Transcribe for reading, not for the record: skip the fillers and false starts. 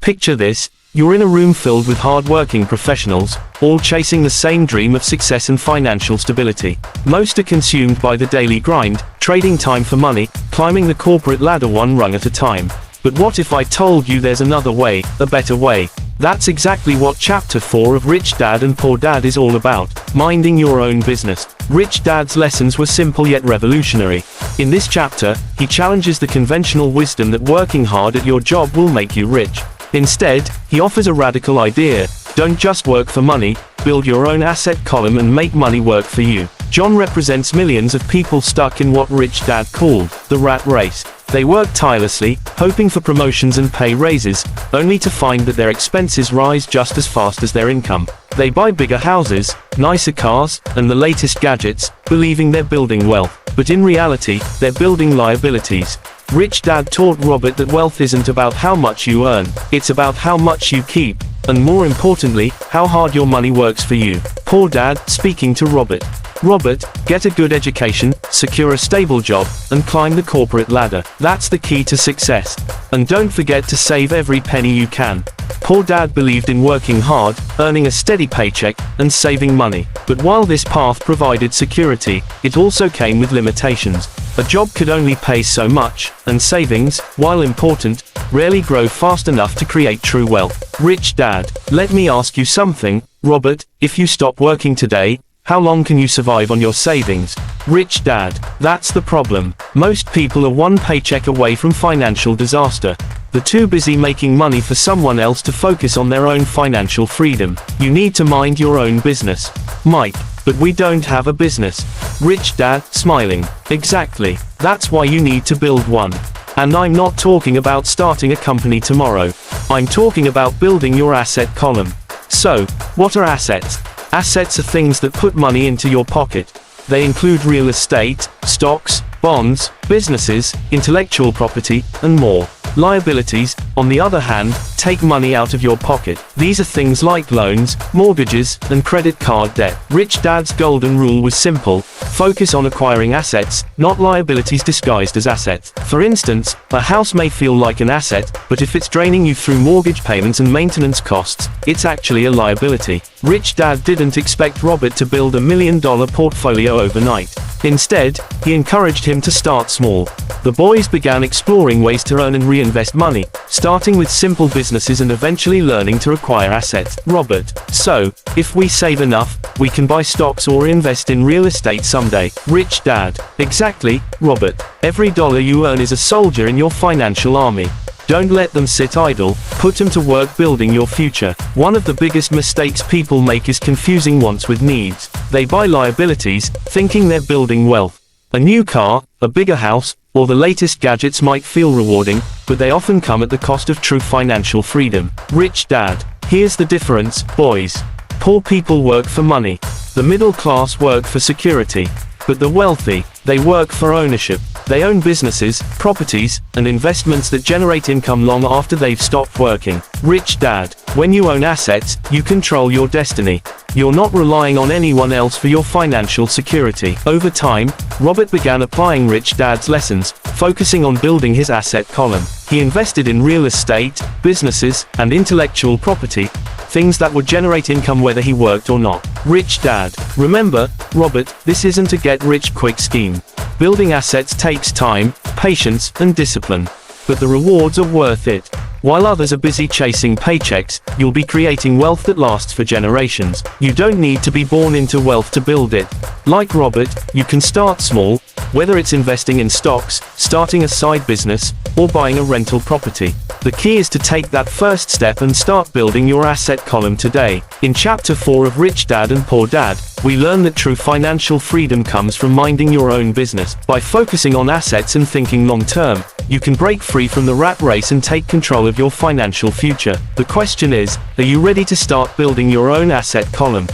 Picture this, you're in a room filled with hard-working professionals, all chasing the same dream of success and financial stability. Most are consumed by the daily grind, trading time for money, climbing the corporate ladder one rung at a time. But what if I told you there's another way, a better way? That's exactly what Chapter 4 of Rich Dad and Poor Dad is all about, minding your own business. Rich Dad's lessons were simple yet revolutionary. In this chapter, he challenges the conventional wisdom that working hard at your job will make you rich. Instead, he offers a radical idea: don't just work for money, build your own asset column and make money work for you. John represents millions of people stuck in what Rich Dad called the rat race. They work tirelessly, hoping for promotions and pay raises, only to find that their expenses rise just as fast as their income. They buy bigger houses, nicer cars, and the latest gadgets, believing they're building wealth. But in reality, they're building liabilities. Rich Dad taught Robert that wealth isn't about how much you earn, it's about how much you keep, and more importantly, how hard your money works for you. Poor Dad, speaking to Robert. Robert, get a good education, secure a stable job, and climb the corporate ladder. That's the key to success. And don't forget to save every penny you can. Poor Dad believed in working hard, earning a steady paycheck, and saving money. But while this path provided security, it also came with limitations. A job could only pay so much, and savings, while important, rarely grow fast enough to create true wealth. Rich Dad, let me ask you something, Robert, if you stop working today, how long can you survive on your savings? Rich Dad, that's the problem. Most people are one paycheck away from financial disaster. They're too busy making money for someone else to focus on their own financial freedom. You need to mind your own business. Mike, but we don't have a business. Rich Dad, smiling. Exactly. That's why you need to build one. And I'm not talking about starting a company tomorrow. I'm talking about building your asset column. So, what are assets? Assets are things that put money into your pocket. They include real estate, stocks, bonds, businesses, intellectual property, and more. Liabilities, on the other hand, take money out of your pocket. These are things like loans, mortgages, and credit card debt. Rich Dad's golden rule was simple: focus on acquiring assets, not liabilities disguised as assets. For instance, a house may feel like an asset, but if it's draining you through mortgage payments and maintenance costs, it's actually a liability. Rich Dad didn't expect Robert to build $1 million portfolio overnight. Instead, he encouraged him to start small. The boys began exploring ways to earn and reinvest money, starting with simple businesses and eventually learning to acquire assets. Robert, so, if we save enough, we can buy stocks or invest in real estate someday. Rich Dad, exactly, Robert. Every dollar you earn is a soldier in your financial army. Don't let them sit idle, put them to work building your future. One of the biggest mistakes people make is confusing wants with needs. They buy liabilities, thinking they're building wealth. A new car, a bigger house, or the latest gadgets might feel rewarding, but they often come at the cost of true financial freedom. Rich Dad, here's the difference, boys. Poor people work for money. The middle class work for security. But the wealthy, they work for ownership. They own businesses, properties, and investments that generate income long after they've stopped working. Rich Dad, when you own assets, you control your destiny. You're not relying on anyone else for your financial security. Over time, Robert began applying Rich Dad's lessons, focusing on building his asset column. He invested in real estate, businesses, and intellectual property, things that would generate income whether he worked or not. Rich Dad, remember, Robert, this isn't a get-rich-quick scheme. Building assets takes time, patience, and discipline. But the rewards are worth it. While others are busy chasing paychecks, you'll be creating wealth that lasts for generations. You don't need to be born into wealth to build it. Like Robert, you can start small, whether it's investing in stocks, starting a side business, or buying a rental property. The key is to take that first step and start building your asset column today. In Chapter 4 of Rich Dad and Poor Dad, we learn that true financial freedom comes from minding your own business. By focusing on assets and thinking long-term, you can break free from the rat race and take control of your financial future. The question is, are you ready to start building your own asset column?